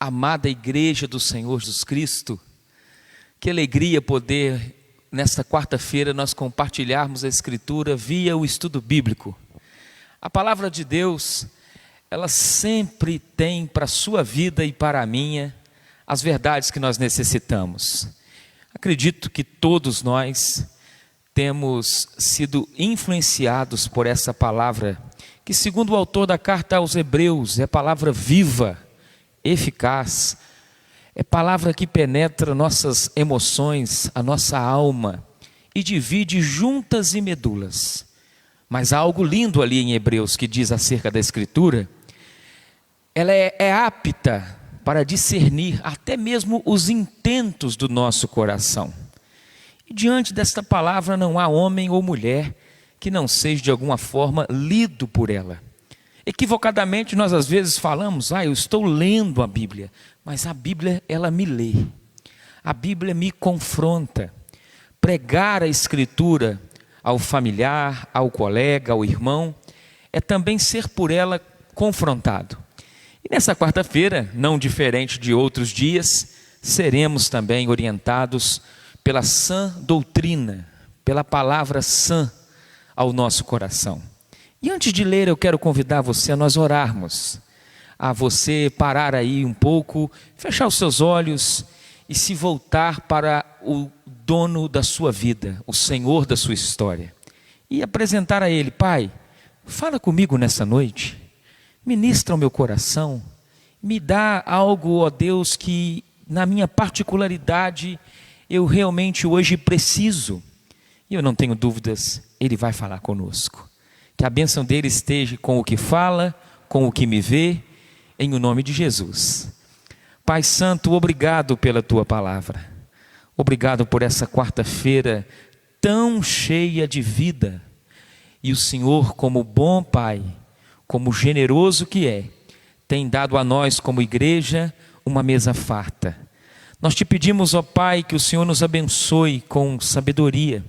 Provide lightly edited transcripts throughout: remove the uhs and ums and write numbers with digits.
Amada Igreja do Senhor Jesus Cristo, que alegria poder, nesta quarta-feira, nós compartilharmos a Escritura via o estudo bíblico. A palavra de Deus, ela sempre tem para a sua vida e para a minha as verdades que nós necessitamos. Acredito que todos nós temos sido influenciados por essa palavra, que segundo o autor da carta aos Hebreus, é palavra viva, eficaz, é palavra que penetra nossas emoções, a nossa alma e divide juntas e medulas. Mas há algo lindo ali em Hebreus que diz acerca da Escritura. Ela é apta para discernir até mesmo os intentos do nosso coração. E diante desta palavra não há homem ou mulher que não seja de alguma forma lido por ela. Equivocadamente nós às vezes falamos, eu estou lendo a Bíblia, mas a Bíblia ela me lê, a Bíblia me confronta. Pregar a Escritura ao familiar, ao colega, ao irmão, é também ser por ela confrontado. E nessa quarta-feira, não diferente de outros dias, seremos também orientados pela sã doutrina, pela palavra sã ao nosso coração. E antes de ler, eu quero convidar você a nós orarmos, a você parar aí um pouco, fechar os seus olhos e se voltar para o dono da sua vida, o Senhor da sua história, e apresentar a Ele: Pai, fala comigo nessa noite, ministra o meu coração, me dá algo, ó Deus, que na minha particularidade eu realmente hoje preciso, e eu não tenho dúvidas, Ele vai falar conosco. Que a bênção dele esteja com o que fala, com o que me vê, em o nome de Jesus. Pai Santo, obrigado pela tua palavra. Obrigado por essa quarta-feira tão cheia de vida. E o Senhor, como bom Pai, como generoso que é, tem dado a nós como igreja uma mesa farta. Nós te pedimos, ó Pai, que o Senhor nos abençoe com sabedoria,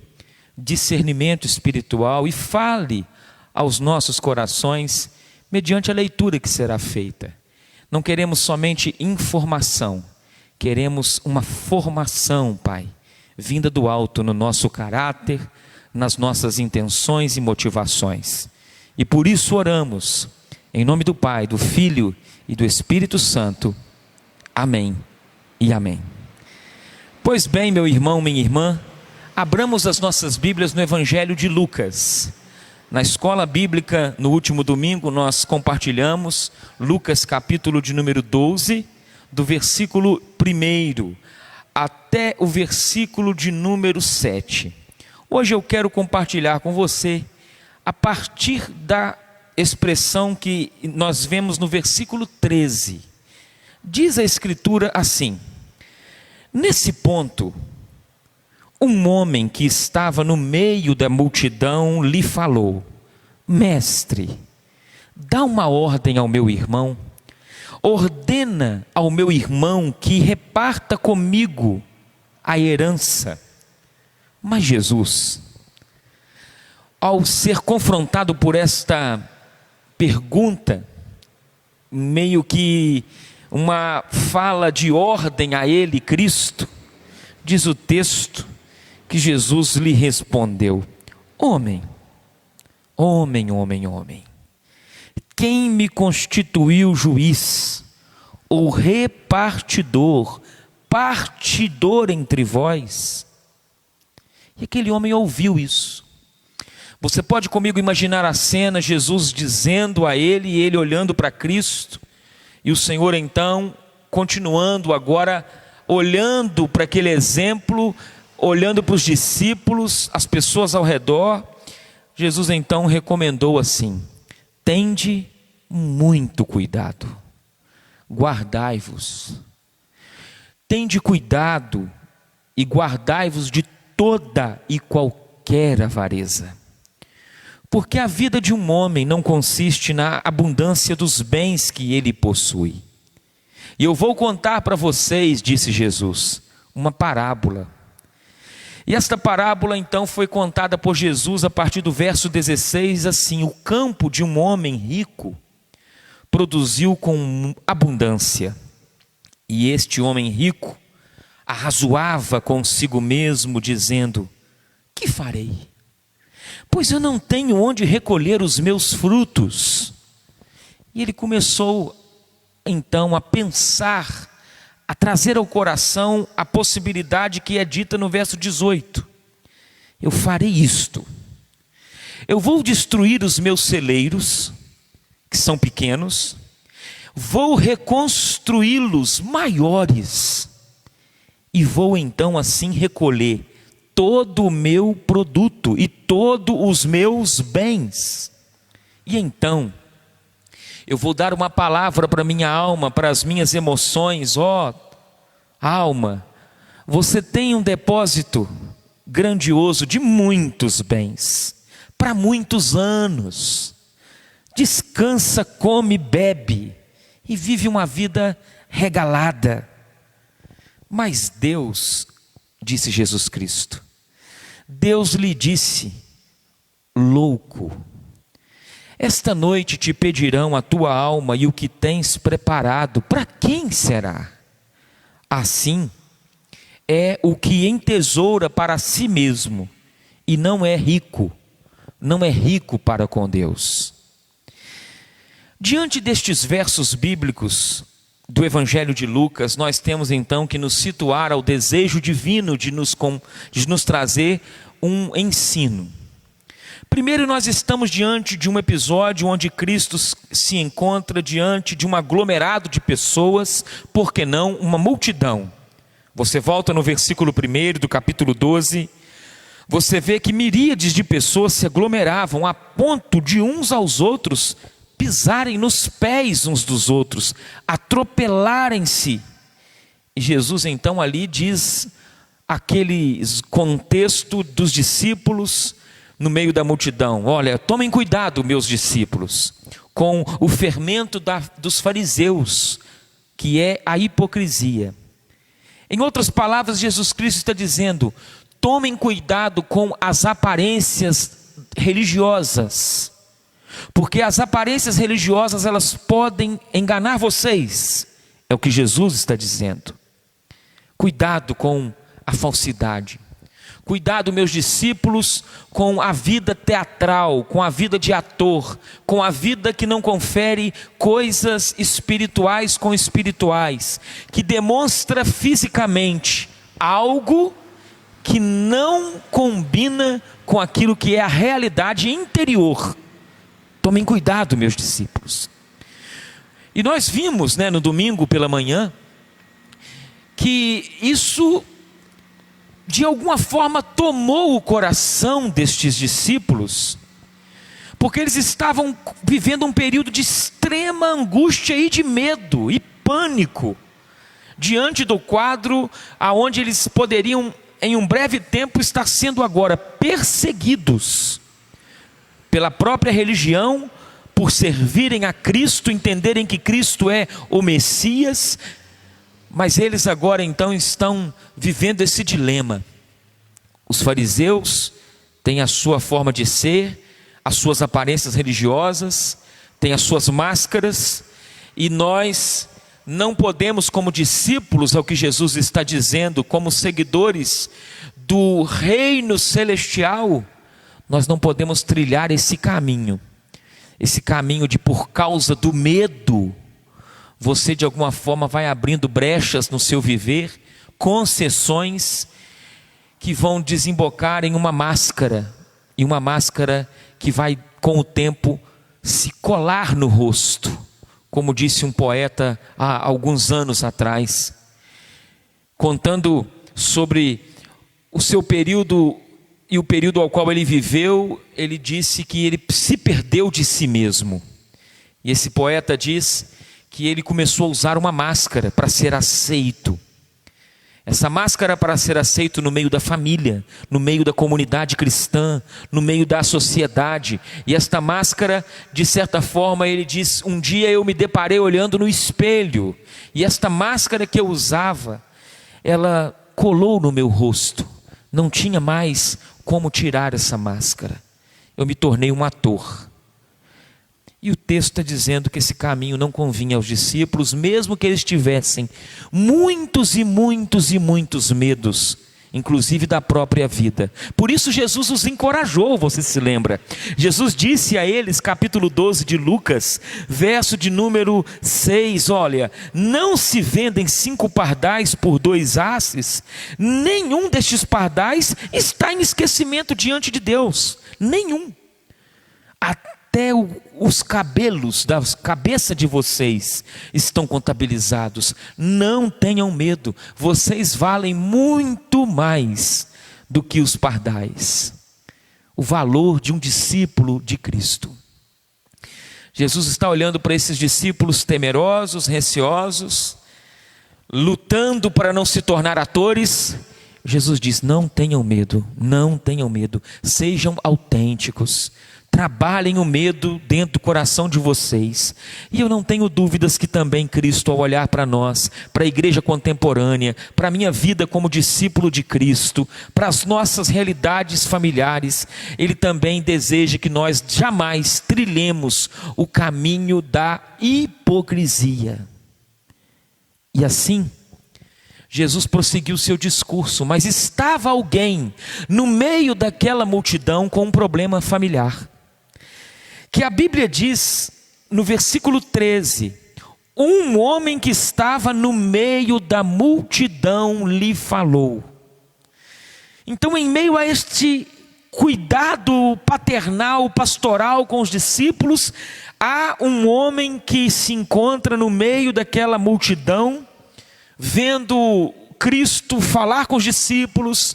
discernimento espiritual e fale aos nossos corações, mediante a leitura que será feita. Não queremos somente informação, queremos uma formação, Pai, vinda do alto no nosso caráter, nas nossas intenções e motivações. E por isso oramos, em nome do Pai, do Filho e do Espírito Santo. Amém e amém. Pois bem, meu irmão, minha irmã, abramos as nossas Bíblias no Evangelho de Lucas. Na escola bíblica, no último domingo, nós compartilhamos Lucas capítulo de número 12, do versículo 1 até o versículo de número 7. Hoje eu quero compartilhar com você a partir da expressão que nós vemos no versículo 13. Diz a Escritura assim: nesse ponto, um homem que estava no meio da multidão lhe falou: Mestre, dá uma ordem ao meu irmão, ordena ao meu irmão que reparta comigo a herança. Mas Jesus, ao ser confrontado por esta pergunta, meio que uma fala de ordem a ele, Cristo, diz o texto que Jesus lhe respondeu: homem, quem me constituiu juiz ou repartidor, partidor entre vós? E aquele homem ouviu isso. Você pode comigo imaginar a cena, Jesus dizendo a ele e ele olhando para Cristo, e o Senhor então continuando agora, olhando para aquele exemplo, olhando para os discípulos, as pessoas ao redor. Jesus então recomendou assim: tende muito cuidado, guardai-vos, tende cuidado e guardai-vos de toda e qualquer avareza, porque a vida de um homem não consiste na abundância dos bens que ele possui. E eu vou contar para vocês, disse Jesus, uma parábola. E esta parábola então foi contada por Jesus a partir do verso 16, assim: o campo de um homem rico produziu com abundância. E este homem rico arrazoava consigo mesmo, dizendo: que farei? Pois eu não tenho onde recolher os meus frutos. E ele começou então a pensar, a trazer ao coração a possibilidade que é dita no verso 18: eu farei isto, eu vou destruir os meus celeiros, que são pequenos, vou reconstruí-los maiores, e vou então assim recolher todo o meu produto e todos os meus bens. E então eu vou dar uma palavra para minha alma, para as minhas emoções. Ó, alma, você tem um depósito grandioso de muitos bens, para muitos anos. Descansa, come, bebe e vive uma vida regalada. Mas Deus, disse Jesus Cristo, Deus lhe disse: louco, esta noite te pedirão a tua alma, e o que tens preparado, para quem será? Assim é o que entesoura para si mesmo, e não é rico para com Deus. Diante destes versos bíblicos do Evangelho de Lucas, nós temos então que nos situar ao desejo divino de nos trazer um ensino. Primeiro, nós estamos diante de um episódio onde Cristo se encontra diante de um aglomerado de pessoas, por que não uma multidão. Você volta no versículo 1 do capítulo 12, você vê que miríades de pessoas se aglomeravam a ponto de uns aos outros pisarem nos pés uns dos outros, atropelarem-se. E Jesus então ali diz aquele contexto dos discípulos no meio da multidão: olha, tomem cuidado, meus discípulos, com o fermento dos fariseus, que é a hipocrisia. Em outras palavras, Jesus Cristo está dizendo: tomem cuidado com as aparências religiosas, porque as aparências religiosas, elas podem enganar vocês. É o que Jesus está dizendo. Cuidado com a falsidade. Cuidado, meus discípulos, com a vida teatral, com a vida de ator, com a vida que não confere coisas espirituais com espirituais, que demonstra fisicamente algo que não combina com aquilo que é a realidade interior. Tomem cuidado, meus discípulos. E nós vimos, no domingo pela manhã, que isso de alguma forma tomou o coração destes discípulos, porque eles estavam vivendo um período de extrema angústia e de medo e pânico, diante do quadro aonde eles poderiam em um breve tempo estar sendo agora perseguidos pela própria religião, por servirem a Cristo, entenderem que Cristo é o Messias. Mas eles agora então estão vivendo esse dilema. Os fariseus têm a sua forma de ser, as suas aparências religiosas, têm as suas máscaras, e nós não podemos, como discípulos, é o que Jesus está dizendo, como seguidores do reino celestial, nós não podemos trilhar esse caminho de, por causa do medo, você de alguma forma vai abrindo brechas no seu viver, concessões que vão desembocar em uma máscara, e uma máscara que vai com o tempo se colar no rosto, como disse um poeta há alguns anos atrás, contando sobre o seu período e o período ao qual ele viveu. Ele disse que ele se perdeu de si mesmo, e esse poeta diz que ele começou a usar uma máscara para ser aceito. Essa máscara para ser aceito no meio da família, no meio da comunidade cristã, no meio da sociedade. E esta máscara, de certa forma, ele diz: um dia eu me deparei olhando no espelho, e esta máscara que eu usava, ela colou no meu rosto. Não tinha mais como tirar essa máscara. Eu me tornei um ator. E o texto está dizendo que esse caminho não convinha aos discípulos, mesmo que eles tivessem muitos e muitos e muitos medos, inclusive da própria vida. Por isso Jesus os encorajou, você se lembra? Jesus disse a eles, capítulo 12 de Lucas, verso de número 6, olha: não se vendem 5 pardais por 2 asses, nenhum destes pardais está em esquecimento diante de Deus, nenhum. Até os cabelos da cabeça de vocês estão contabilizados. Não tenham medo, vocês valem muito mais do que os pardais. O valor de um discípulo de Cristo. Jesus está olhando para esses discípulos temerosos, receosos, lutando para não se tornar atores. Jesus diz: não tenham medo, não tenham medo, sejam autênticos. Trabalhem o medo dentro do coração de vocês. E eu não tenho dúvidas que também Cristo, ao olhar para nós, para a igreja contemporânea, para a minha vida como discípulo de Cristo, para as nossas realidades familiares, Ele também deseja que nós jamais trilhemos o caminho da hipocrisia. E assim, Jesus prosseguiu seu discurso, mas estava alguém no meio daquela multidão com um problema familiar. Que a Bíblia diz no versículo 13: um homem que estava no meio da multidão lhe falou. Então, em meio a este cuidado paternal, pastoral com os discípulos, há um homem que se encontra no meio daquela multidão, vendo Cristo falar com os discípulos,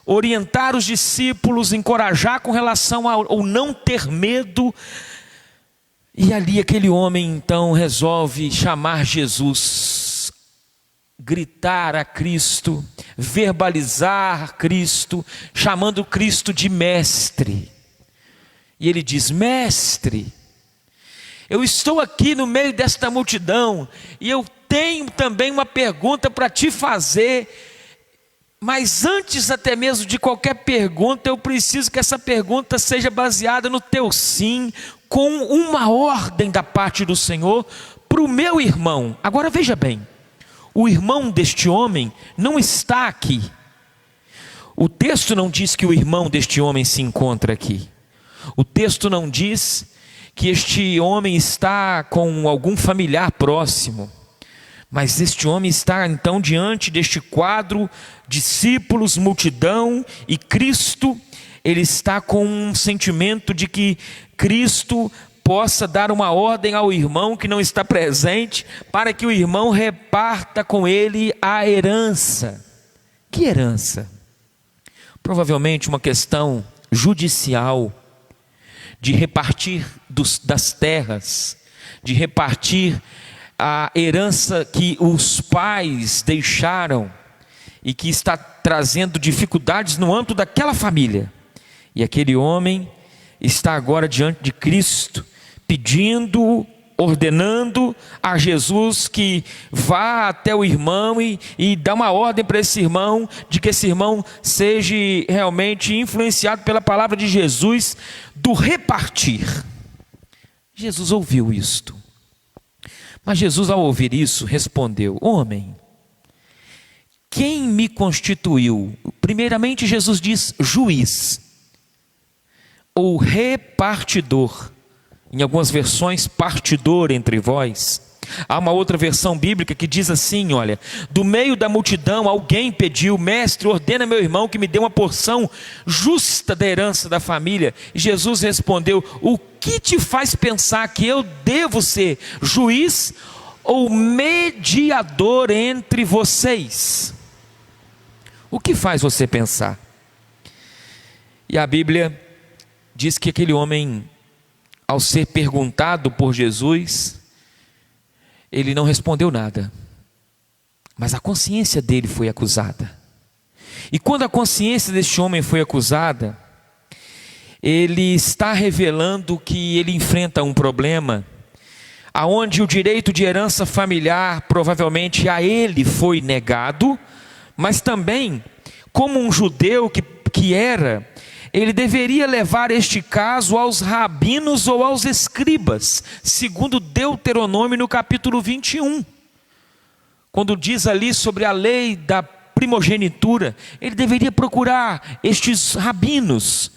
orientar os discípulos, encorajar com relação ao não ter medo. E ali aquele homem então resolve chamar Jesus, gritar a Cristo, verbalizar Cristo, chamando Cristo de mestre. E ele diz: mestre, eu estou aqui no meio desta multidão e eu tenho também uma pergunta para te fazer. Mas antes até mesmo de qualquer pergunta, eu preciso que essa pergunta seja baseada no teu sim, com uma ordem da parte do Senhor para o meu irmão. Agora veja bem, o irmão deste homem não está aqui. O texto não diz que o irmão deste homem se encontra aqui. O texto não diz que este homem está com algum familiar próximo. Mas este homem está então diante deste quadro, discípulos, multidão e Cristo. Ele está com um sentimento de que Cristo possa dar uma ordem ao irmão que não está presente, para que o irmão reparta com ele a herança. Que herança? Provavelmente uma questão judicial, de repartir das terras, de repartir a herança que os pais deixaram e que está trazendo dificuldades no âmbito daquela família. E aquele homem está agora diante de Cristo, pedindo, ordenando a Jesus que vá até o irmão e dá uma ordem para esse irmão, de que esse irmão seja realmente influenciado pela palavra de Jesus, do repartir. Jesus ouviu isto. Mas Jesus, ao ouvir isso, respondeu: homem, quem me constituiu? Primeiramente Jesus diz juiz, ou repartidor. Em algumas versões, partidor entre vós. Há uma outra versão bíblica que diz assim, olha: do meio da multidão alguém pediu: mestre, ordena meu irmão que me dê uma porção justa da herança da família. E Jesus respondeu: o que te faz pensar que eu devo ser juiz ou mediador entre vocês? O que faz você pensar? E a Bíblia diz que aquele homem, ao ser perguntado por Jesus, ele não respondeu nada, mas a consciência dele foi acusada. E quando a consciência deste homem foi acusada, ele está revelando que ele enfrenta um problema, aonde o direito de herança familiar provavelmente a ele foi negado, mas também, como um judeu que era, ele deveria levar este caso aos rabinos ou aos escribas, segundo Deuteronômio no capítulo 21. Quando diz ali sobre a lei da primogenitura, ele deveria procurar estes rabinos,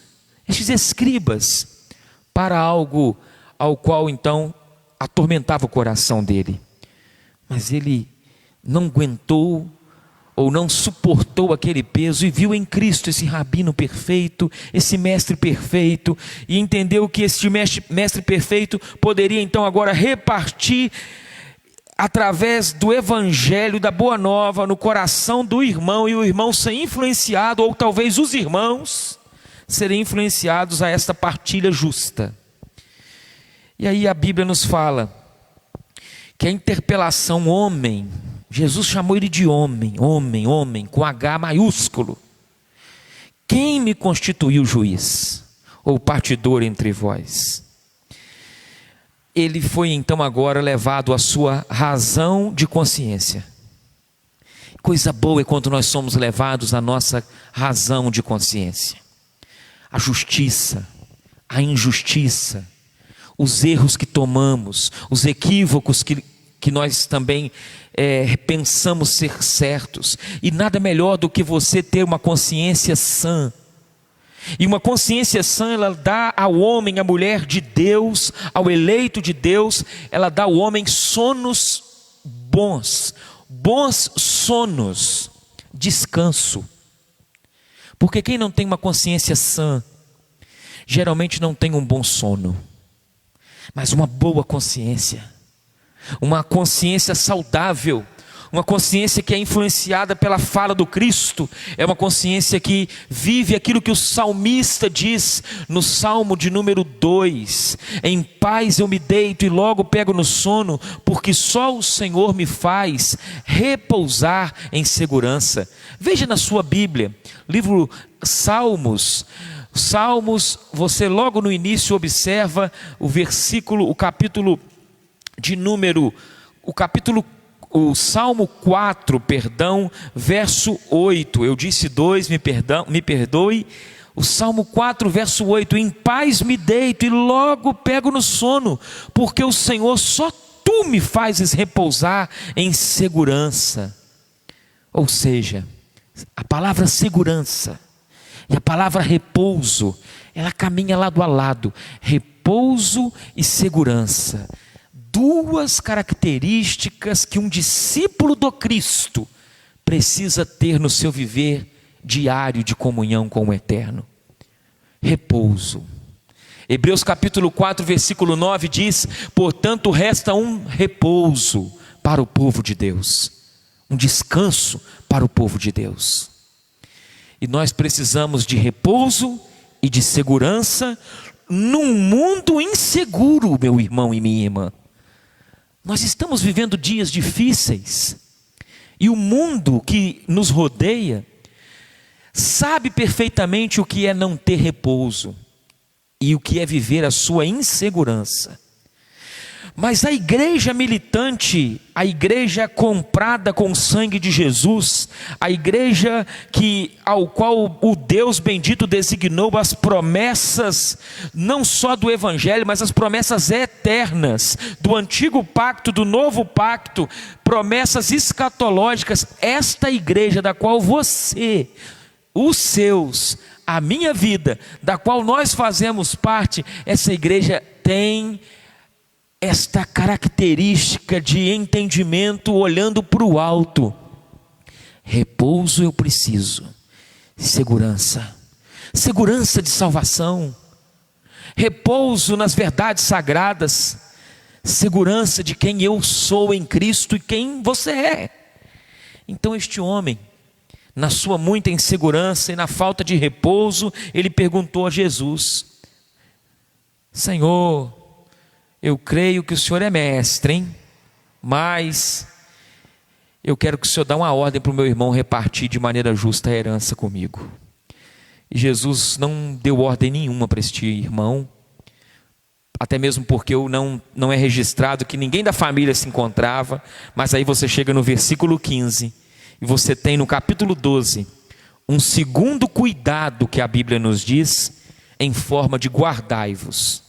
estes escribas, para algo ao qual então atormentava o coração dele. Mas ele não aguentou ou não suportou aquele peso e viu em Cristo esse rabino perfeito, esse mestre perfeito, e entendeu que este mestre perfeito poderia então agora repartir através do evangelho, da boa nova, no coração do irmão, e o irmão ser influenciado, ou talvez os irmãos serem influenciados a esta partilha justa. E aí a Bíblia nos fala que a interpelação homem, Jesus chamou ele de homem, com H maiúsculo. Quem me constituiu juiz ou partidor entre vós? Ele foi então agora levado à sua razão de consciência. Coisa boa é quando nós somos levados à nossa razão de consciência. A justiça, a injustiça, os erros que tomamos, os equívocos que nós também pensamos ser certos. E nada melhor do que você ter uma consciência sã. E uma consciência sã, ela dá ao homem, à mulher de Deus, ao eleito de Deus, ela dá ao homem sonos bons sonos, descanso. Porque quem não tem uma consciência sã, geralmente não tem um bom sono, mas uma boa consciência, uma consciência saudável, uma consciência que é influenciada pela fala do Cristo, é uma consciência que vive aquilo que o salmista diz no Salmo de número 2: em paz eu me deito e logo pego no sono, porque só o Senhor me faz repousar em segurança. Veja na sua Bíblia, livro Salmos, você logo no início observa o capítulo de número, o Salmo 4, verso 8, eu disse 2, me perdoe, o Salmo 4, verso 8, em paz me deito e logo pego no sono, porque o Senhor só Tu me fazes repousar em segurança. Ou seja, a palavra segurança e a palavra repouso, ela caminha lado a lado, repouso e segurança. Duas características que um discípulo do Cristo precisa ter no seu viver diário de comunhão com o Eterno. Repouso. Hebreus capítulo 4, versículo 9 diz: portanto resta um repouso para o povo de Deus, um descanso para o povo de Deus. E nós precisamos de repouso e de segurança num mundo inseguro, meu irmão e minha irmã. Nós estamos vivendo dias difíceis, e o mundo que nos rodeia sabe perfeitamente o que é não ter repouso e o que é viver a sua insegurança. Mas a igreja militante, a igreja comprada com o sangue de Jesus, a igreja ao qual o Deus bendito designou as promessas, não só do Evangelho, mas as promessas eternas, do antigo pacto, do novo pacto, promessas escatológicas. Esta igreja da qual você, os seus, a minha vida, da qual nós fazemos parte, essa igreja tem esta característica de entendimento olhando para o alto. Repouso eu preciso, segurança de salvação, repouso nas verdades sagradas, segurança de quem eu sou em Cristo e quem você é. Então este homem, na sua muita insegurança e na falta de repouso, ele perguntou a Jesus: Senhor, eu creio que o Senhor é mestre, hein? Mas eu quero que o Senhor dê uma ordem para o meu irmão repartir de maneira justa a herança comigo. E Jesus não deu ordem nenhuma para este irmão, até mesmo porque não é registrado que ninguém da família se encontrava. Mas aí você chega no versículo 15, e você tem no capítulo 12, um segundo cuidado que a Bíblia nos diz em forma de guardai-vos.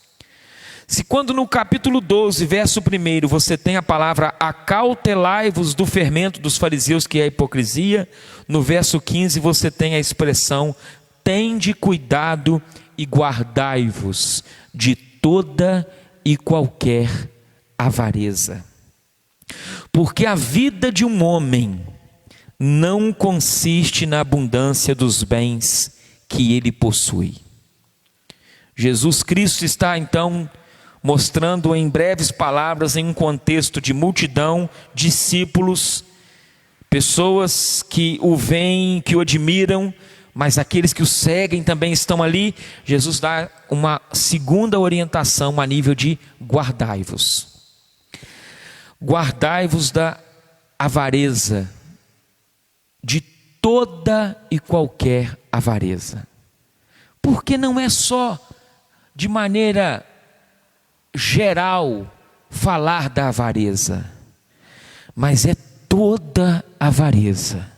Se quando no capítulo 12, verso 1, você tem a palavra acautelai-vos do fermento dos fariseus, que é a hipocrisia, no verso 15 você tem a expressão tende cuidado e guardai-vos de toda e qualquer avareza. Porque a vida de um homem não consiste na abundância dos bens que ele possui. Jesus Cristo está então mostrando em breves palavras, em um contexto de multidão, discípulos, pessoas que o veem, que o admiram, mas aqueles que o seguem também estão ali. Jesus dá uma segunda orientação a nível de guardai-vos. Guardai-vos da avareza, de toda e qualquer avareza. Porque não é só de maneira geral falar da avareza, mas é toda avareza.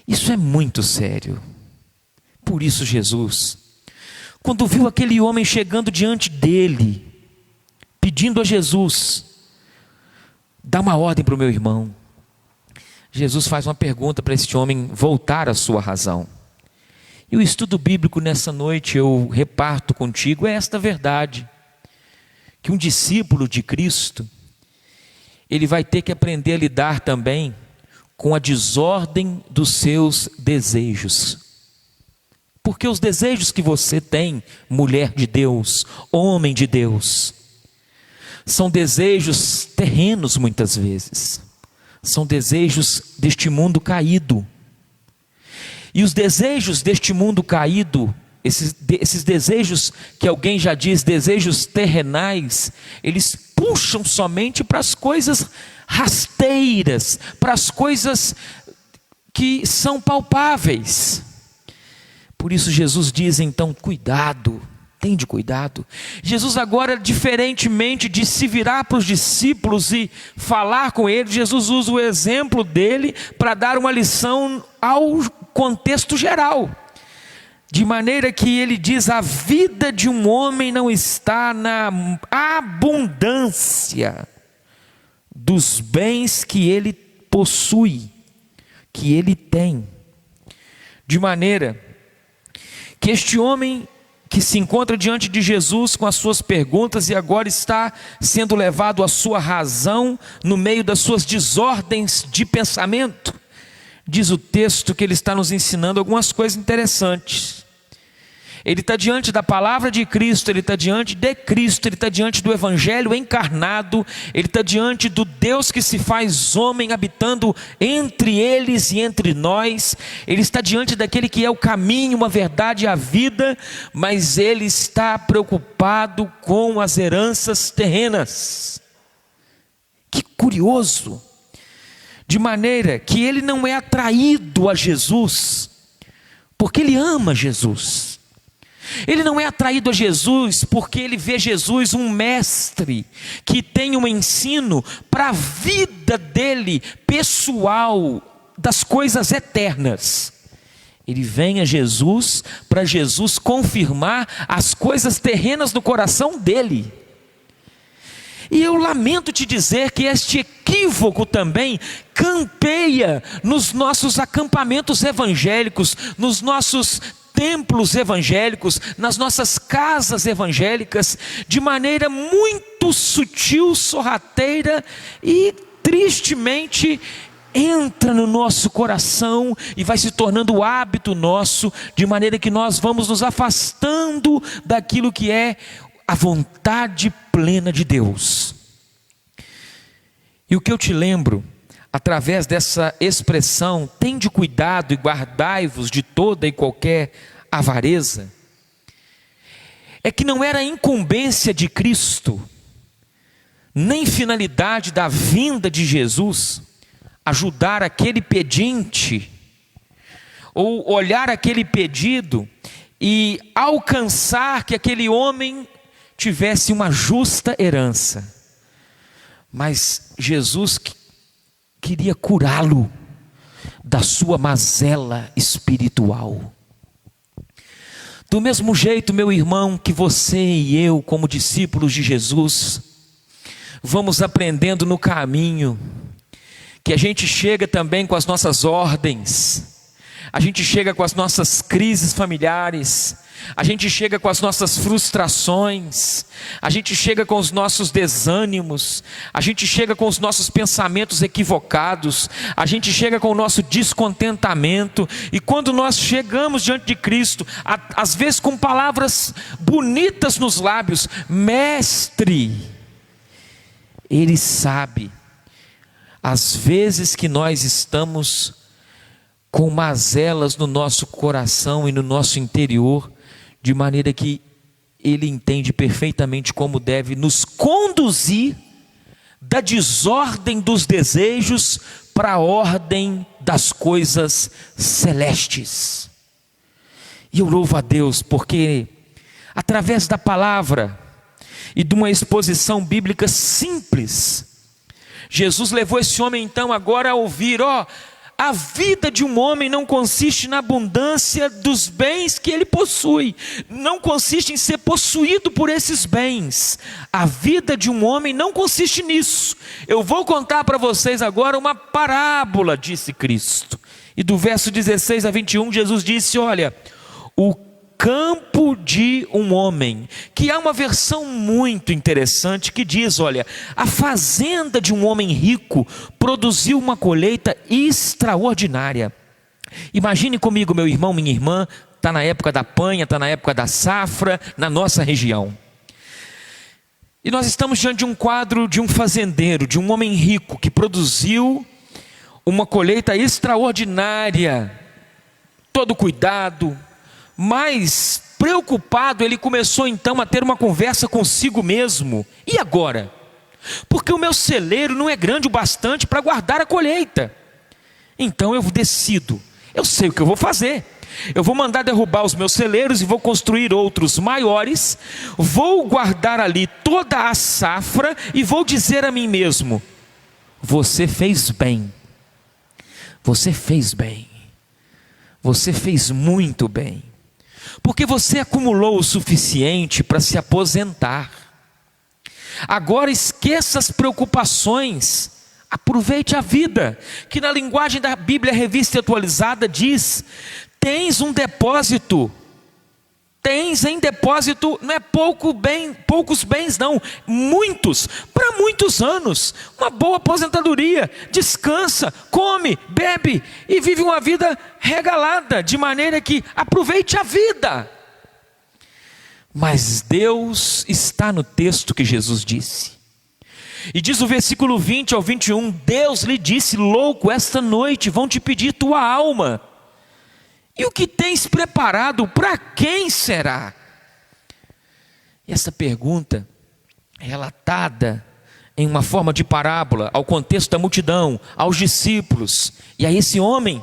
Isso é muito sério. Por isso Jesus, quando viu aquele homem chegando diante dele, pedindo a Jesus, dá uma ordem para o meu irmão, Jesus faz uma pergunta para este homem voltar à sua razão. E o estudo bíblico nessa noite eu reparto contigo é esta verdade, que um discípulo de Cristo, ele vai ter que aprender a lidar também com a desordem dos seus desejos. Porque os desejos que você tem, mulher de Deus, homem de Deus, são desejos terrenos muitas vezes, são desejos deste mundo caído. E os desejos deste mundo caído, esses desejos que alguém já diz, desejos terrenais, eles puxam somente para as coisas rasteiras, para as coisas que são palpáveis. Por isso Jesus diz então, cuidado, tende cuidado. Jesus agora, diferentemente de se virar para os discípulos e falar com eles, Jesus usa o exemplo dele para dar uma lição ao contexto geral. De maneira que ele diz, a vida de um homem não está na abundância dos bens que ele possui, que ele tem. De maneira que este homem que se encontra diante de Jesus com as suas perguntas e agora está sendo levado à sua razão no meio das suas desordens de pensamento, diz o texto que ele está nos ensinando algumas coisas interessantes. Ele está diante da palavra de Cristo, ele está diante de Cristo, ele está diante do Evangelho encarnado, ele está diante do Deus que se faz homem habitando entre eles e entre nós, ele está diante daquele que é o caminho, a verdade e a vida, mas ele está preocupado com as heranças terrenas. Que curioso! De maneira que ele não é atraído a Jesus, porque ele ama Jesus. Ele não é atraído a Jesus porque ele vê Jesus um mestre que tem um ensino para a vida dele pessoal, das coisas eternas. Ele vem a Jesus para Jesus confirmar as coisas terrenas no coração dele. E eu lamento te dizer que este equívoco também campeia nos nossos acampamentos evangélicos, nos nossos templos evangélicos, nas nossas casas evangélicas, de maneira muito sutil, sorrateira e tristemente entra no nosso coração e vai se tornando hábito nosso, de maneira que nós vamos nos afastando daquilo que é a vontade plena de Deus. E o que eu te lembro, através dessa expressão, tende cuidado e guardai-vos de toda e qualquer avareza, é que não era incumbência de Cristo, nem finalidade da vinda de Jesus, ajudar aquele pedinte, ou olhar aquele pedido e alcançar que aquele homem tivesse uma justa herança. Mas Jesus queria curá-lo, da sua mazela espiritual. Do mesmo jeito, meu irmão, que você e eu, como discípulos de Jesus, vamos aprendendo no caminho, que a gente chega também com as nossas ordens, a gente chega com as nossas crises familiares, a gente chega com as nossas frustrações, a gente chega com os nossos desânimos, a gente chega com os nossos pensamentos equivocados, a gente chega com o nosso descontentamento, e quando nós chegamos diante de Cristo, às vezes com palavras bonitas nos lábios, Mestre, Ele sabe as vezes que nós estamos com mazelas no nosso coração e no nosso interior, de maneira que Ele entende perfeitamente como deve nos conduzir da desordem dos desejos para a ordem das coisas celestes. E eu louvo a Deus porque, através da palavra e de uma exposição bíblica simples, Jesus levou esse homem então agora a ouvir: a vida de um homem não consiste na abundância dos bens que ele possui, não consiste em ser possuído por esses bens. A vida de um homem não consiste nisso. Eu vou contar para vocês agora uma parábola, disse Cristo. E do verso 16 a 21, Jesus disse: olha, o campo de um homem, que há uma versão muito interessante que diz: olha, a fazenda de um homem rico produziu uma colheita extraordinária. Imagine comigo, meu irmão, minha irmã, está na época da panha, está na época da safra, na nossa região. E nós estamos diante de um quadro de um fazendeiro, de um homem rico, que produziu uma colheita extraordinária, todo cuidado. Mas preocupado, ele começou então a ter uma conversa consigo mesmo: e agora? Porque o meu celeiro não é grande o bastante para guardar a colheita. Então eu decido, eu sei o que eu vou fazer. Eu vou mandar derrubar os meus celeiros e vou construir outros maiores, vou guardar ali toda a safra e vou dizer a mim mesmo: você fez bem, você fez bem, você fez muito bem, porque você acumulou o suficiente para se aposentar. Agora esqueça as preocupações, aproveite a vida, que na linguagem da Bíblia Revista Atualizada diz: tens um depósito, tens em depósito, não é poucos bens não, muitos, para muitos anos, uma boa aposentadoria, descansa, come, bebe e vive uma vida regalada, de maneira que aproveite a vida. Mas Deus está no texto que Jesus disse, e diz o versículo 20 ao 21, Deus lhe disse: louco, esta noite vão te pedir tua alma, e o que tens preparado, para quem será? E essa pergunta é relatada em uma forma de parábola, ao contexto da multidão, aos discípulos, e a esse homem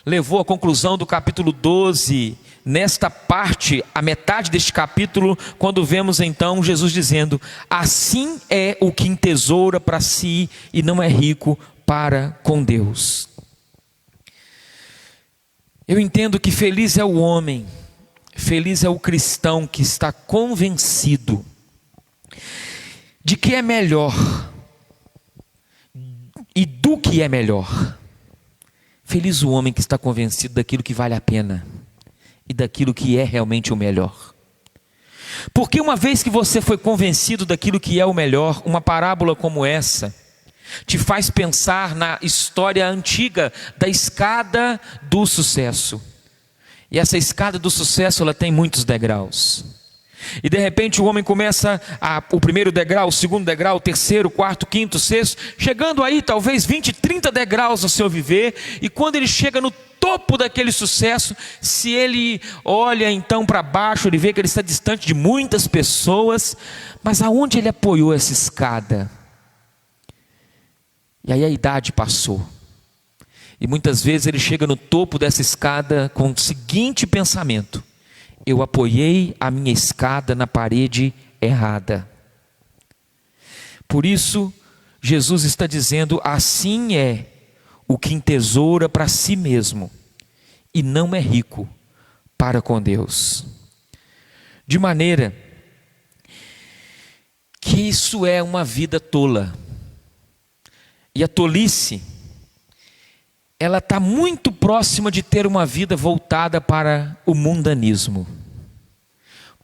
levou à conclusão do capítulo 12, nesta parte, a metade deste capítulo, quando vemos então Jesus dizendo: assim é o que entesoura para si e não é rico para com Deus. Eu entendo que feliz é o homem, feliz é o cristão que está convencido de que é melhor e do que é melhor. Feliz o homem que está convencido daquilo que vale a pena e daquilo que é realmente o melhor. Porque uma vez que você foi convencido daquilo que é o melhor, uma parábola como essa te faz pensar na história antiga da escada do sucesso. E essa escada do sucesso, ela tem muitos degraus. E de repente o homem começa o primeiro degrau, o segundo degrau, o terceiro, o quarto, o quinto, o sexto, chegando aí talvez 20, 30 degraus no seu viver. E quando ele chega no topo daquele sucesso, se ele olha então para baixo, ele vê que ele está distante de muitas pessoas. Mas aonde ele apoiou essa escada? E aí a idade passou. E muitas vezes ele chega no topo dessa escada com o seguinte pensamento: eu apoiei a minha escada na parede errada. Por isso, Jesus está dizendo: assim é o que entesoura para si mesmo e não é rico para com Deus. De maneira que isso é uma vida tola. E a tolice, ela está muito próxima de ter uma vida voltada para o mundanismo.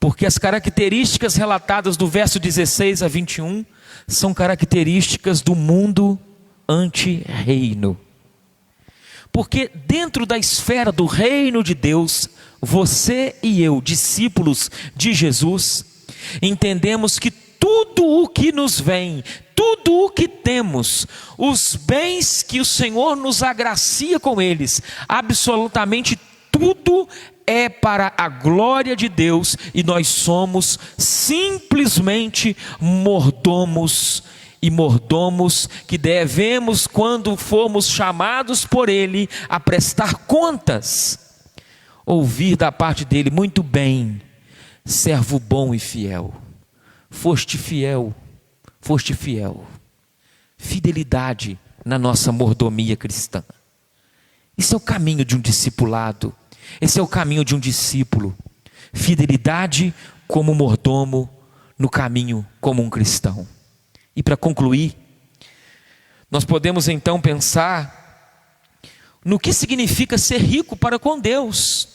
Porque as características relatadas do verso 16 a 21 são características do mundo anti-reino. Porque dentro da esfera do reino de Deus, você e eu, discípulos de Jesus, entendemos que tudo o que nos vem, tudo o que temos, os bens que o Senhor nos agracia com eles, absolutamente tudo é para a glória de Deus e nós somos simplesmente mordomos. E mordomos que devemos, quando formos chamados por Ele a prestar contas, ouvir da parte dele: muito bem, servo bom e fiel. Foste fiel. Fidelidade na nossa mordomia cristã. Esse é o caminho de um discipulado. Esse é o caminho de um discípulo. Fidelidade como mordomo no caminho como um cristão. E para concluir, nós podemos então pensar no que significa ser rico para com Deus.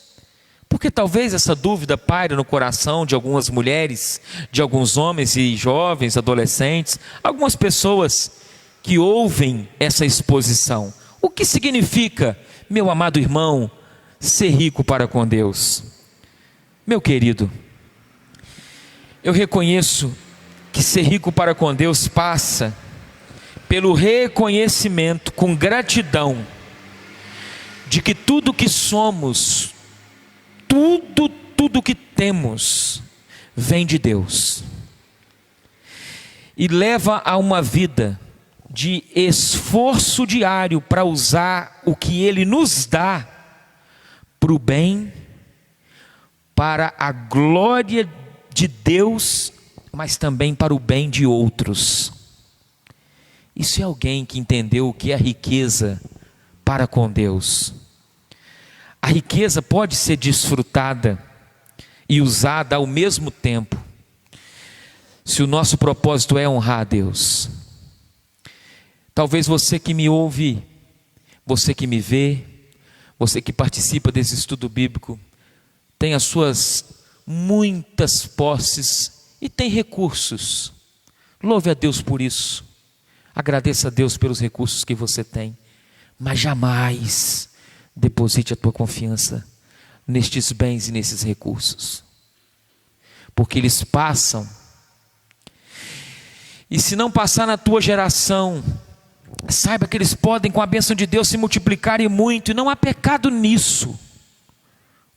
Porque talvez essa dúvida paire no coração de algumas mulheres, de alguns homens e jovens, adolescentes, algumas pessoas que ouvem essa exposição. O que significa, meu amado irmão, ser rico para com Deus? Meu querido, eu reconheço que ser rico para com Deus passa pelo reconhecimento com gratidão de que tudo que somos, tudo que temos vem de Deus e leva a uma vida de esforço diário para usar o que Ele nos dá para o bem, para a glória de Deus, mas também para o bem de outros. Isso é alguém que entendeu o que é riqueza para com Deus. A riqueza pode ser desfrutada e usada ao mesmo tempo, se o nosso propósito é honrar a Deus. Talvez você que me ouve, você que me vê, você que participa desse estudo bíblico, tem as suas muitas posses e tem recursos. Louve a Deus por isso. Agradeça a Deus pelos recursos que você tem. Mas jamais deposite a tua confiança nestes bens e nesses recursos. Porque eles passam. E se não passar na tua geração, saiba que eles podem, com a bênção de Deus, se multiplicarem muito. E não há pecado nisso.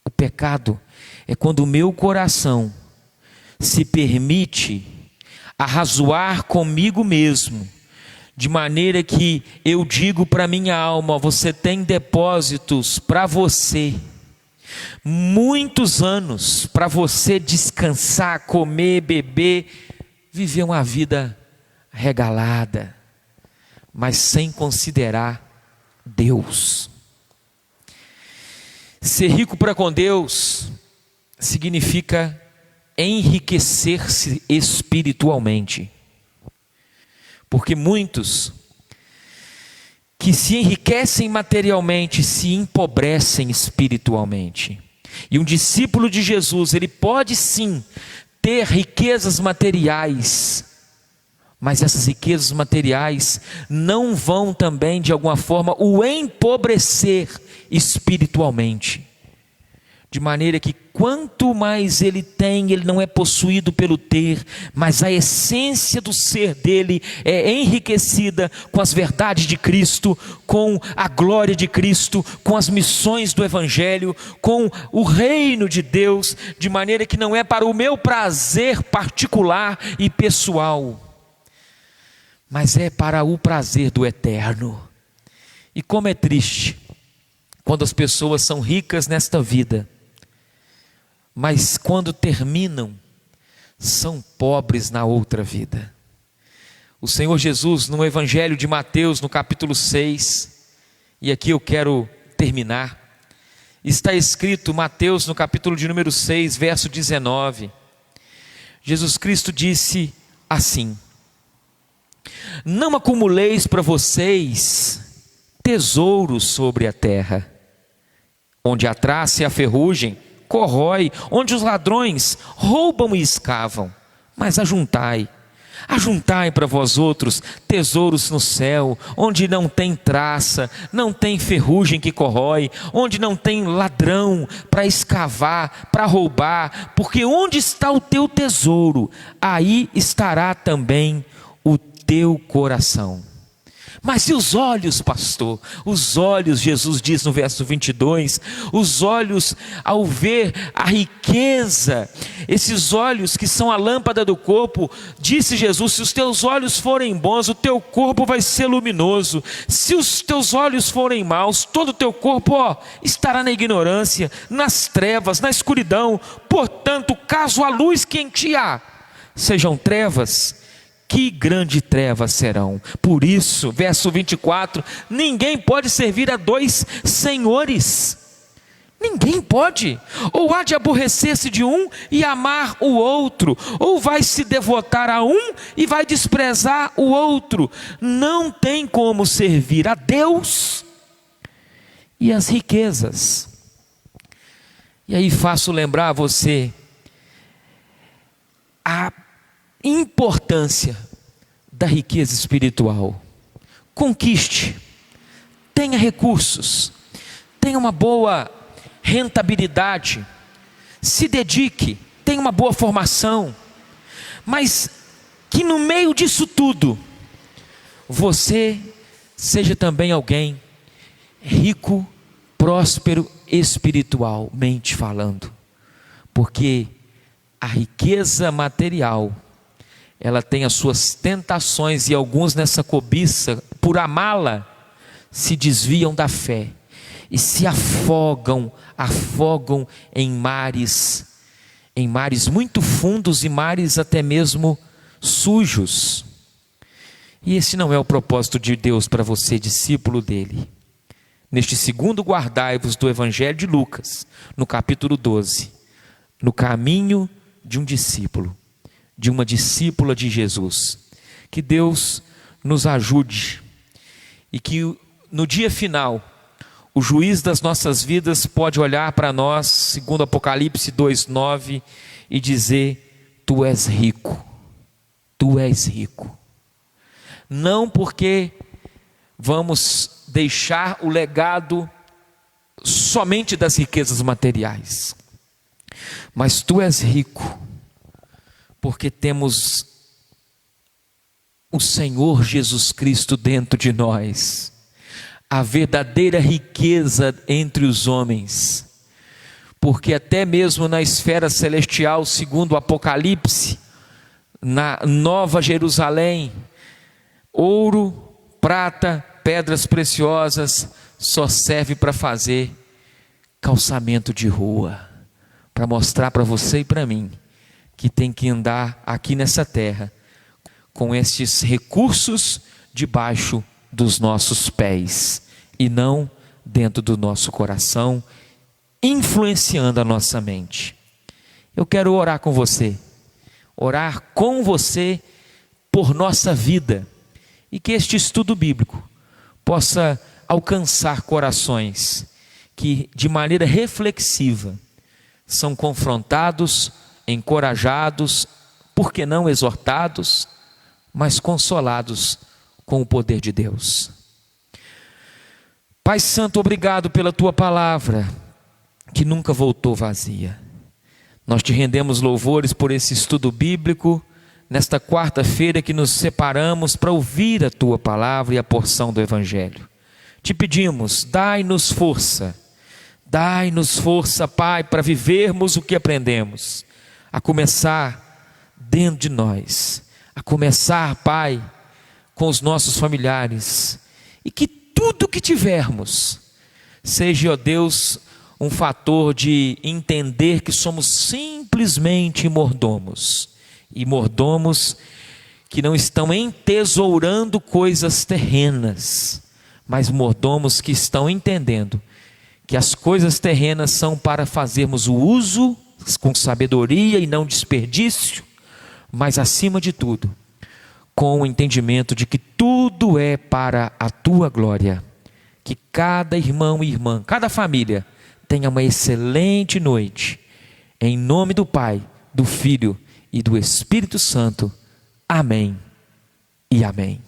O pecado é quando o meu coração se permite arrazoar comigo mesmo, de maneira que eu digo para minha alma: você tem depósitos para você, muitos anos para você descansar, comer, beber, viver uma vida regalada, mas sem considerar Deus. Ser rico para com Deus significa enriquecer-se espiritualmente. Porque muitos que se enriquecem materialmente se empobrecem espiritualmente. E um discípulo de Jesus, ele pode sim ter riquezas materiais, mas essas riquezas materiais não vão também de alguma forma o empobrecer espiritualmente. De maneira que quanto mais ele tem, ele não é possuído pelo ter, mas a essência do ser dele é enriquecida com as verdades de Cristo, com a glória de Cristo, com as missões do Evangelho, com o reino de Deus, de maneira que não é para o meu prazer particular e pessoal, mas é para o prazer do eterno. E como é triste quando as pessoas são ricas nesta vida, mas quando terminam, são pobres na outra vida. O Senhor Jesus, no Evangelho de Mateus, no capítulo 6, E aqui eu quero terminar. Está escrito Mateus no capítulo de número 6, verso 19. Jesus Cristo disse assim: não acumuleis para vocês tesouros sobre a terra, onde a traça e a ferrugem corrói, onde os ladrões roubam e escavam, mas ajuntai para vós outros tesouros no céu, onde não tem traça, não tem ferrugem que corrói, onde não tem ladrão para escavar, para roubar, porque onde está o teu tesouro, aí estará também o teu coração. Mas e os olhos, pastor? Os olhos, Jesus diz no verso 22, os olhos ao ver a riqueza, esses olhos que são a lâmpada do corpo, disse Jesus, se os teus olhos forem bons, o teu corpo vai ser luminoso. Se os teus olhos forem maus, todo o teu corpo estará na ignorância, nas trevas, na escuridão. Portanto, caso a luz que em ti há sejam trevas, que grande trevas serão. Por isso, verso 24, ninguém pode servir a dois senhores. Ninguém pode. Ou há de aborrecer-se de um e amar o outro, ou vai se devotar a um e vai desprezar o outro. Não tem como servir a Deus e as riquezas. E aí faço lembrar a você a importância da riqueza espiritual. Conquiste, tenha recursos, tenha uma boa rentabilidade, se dedique, tenha uma boa formação, mas que no meio disso tudo, você seja também alguém rico, próspero espiritualmente falando, porque a riqueza material, ela tem as suas tentações, e alguns nessa cobiça, por amá-la, se desviam da fé e se afogam em mares muito fundos e mares até mesmo sujos. E esse não é o propósito de Deus para você, discípulo dele. Neste segundo guardai-vos do Evangelho de Lucas, no capítulo 12, no caminho de um discípulo, de uma discípula de Jesus. Que Deus nos ajude e que no dia final o juiz das nossas vidas pode olhar para nós, segundo Apocalipse 2:9, e dizer: tu és rico, tu és rico. Não porque vamos deixar o legado somente das riquezas materiais, mas tu és rico porque temos o Senhor Jesus Cristo dentro de nós, a verdadeira riqueza entre os homens, porque até mesmo na esfera celestial, segundo o Apocalipse, na Nova Jerusalém, ouro, prata, pedras preciosas, só serve para fazer calçamento de rua, para mostrar para você e para mim, que tem que andar aqui nessa terra com estes recursos debaixo dos nossos pés e não dentro do nosso coração, influenciando a nossa mente. Eu quero orar com você por nossa vida, e que este estudo bíblico possa alcançar corações que de maneira reflexiva são confrontados, encorajados, por que não exortados, mas consolados com o poder de Deus. Pai Santo, obrigado pela Tua palavra, que nunca voltou vazia. Nós te rendemos louvores por esse estudo bíblico, nesta quarta-feira que nos separamos para ouvir a Tua palavra e a porção do Evangelho. Te pedimos, dai-nos força, Pai, para vivermos o que aprendemos, a começar dentro de nós, a começar, Pai, com os nossos familiares, e que tudo que tivermos seja, ó Deus, um fator de entender que somos simplesmente mordomos, e mordomos que não estão entesourando coisas terrenas, mas mordomos que estão entendendo que as coisas terrenas são para fazermos o uso com sabedoria e não desperdício, mas acima de tudo, com o entendimento de que tudo é para a tua glória. Que cada irmão e irmã, cada família tenha uma excelente noite. Em nome do Pai, do Filho e do Espírito Santo. Amém e amém.